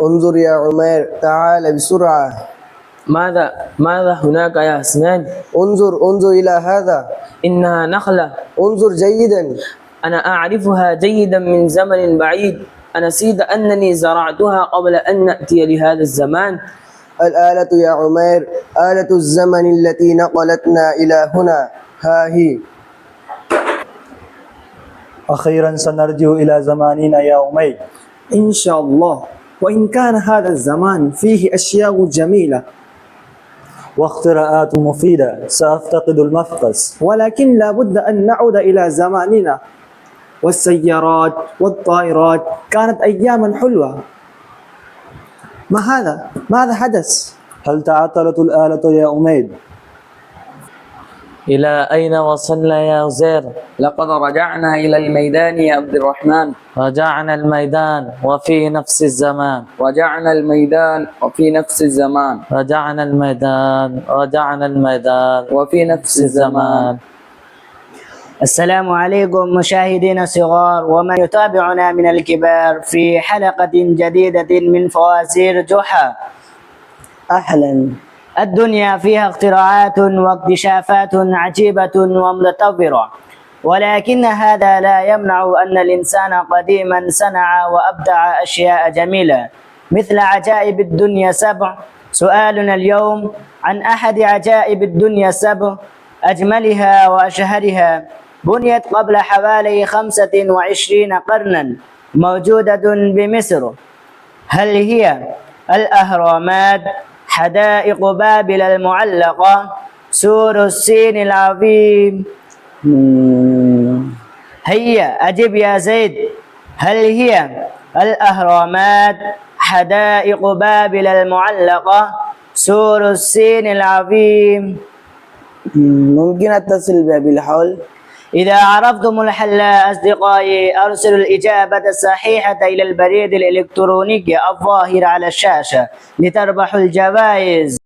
انظر يا عمير، تعال بسرعة. ماذا هناك يا حسنان؟ انظر إلى هذا. إنها نخلة. انظر جيدا. أنا أعرفها جيدا من زمن بعيد. أنسيت أنني زرعتها قبل أن نأتي لهذا الزمان. الآلة يا عمير، آلة الزمن التي نقلتنا إلى هنا، ها هي. أخيرا سنرجع إلى زماننا يا عمير. إن شاء الله. وإن كان هذا الزمان فيه أشياء جميلة واختراعات مفيدة، سأفتقد المفقس. ولكن لا بد أن نعود إلى زماننا. والسيارات والطائرات كانت أياما حلوة. ما هذا؟ ماذا حدث؟ هل تعطلت الآلة يا عمير؟ إلى أين وصلنا يا عزير؟ لقد رجعنا إلى الميدان يا عبد الرحمن. رجعنا الميدان وفي نفس الزمان. رجعنا الميدان وفي نفس الزمان. رجعنا الميدان وفي نفس الزمان. السلام عليكم مشاهدينا الصغار ومن يتابعنا من الكبار في حلقة جديدة من فوازير جحا. أهلا. الدنيا فيها اختراعات واكتشافات عجيبة ومتطورة، ولكن هذا لا يمنع أن الإنسان قديما صنع وأبدع أشياء جميلة مثل عجائب الدنيا 7. سؤالنا اليوم عن أحد عجائب الدنيا 7 أجملها وأشهرها. بنيت قبل حوالي 25 قرنا، موجودة بمصر. هل هي الأهرامات، حدائق بابل المعلقة، سور الصين العظيم؟ هيا أجب يا زيد. هل هي الأهرامات، حدائق بابل المعلقة، سور الصين العظيم؟ ممكن أتصل بالحول؟ إذا عرفتم الحل أصدقائي أرسلوا الإجابة الصحيحة إلى البريد الإلكتروني الظاهر على الشاشة لتربحوا الجوائز.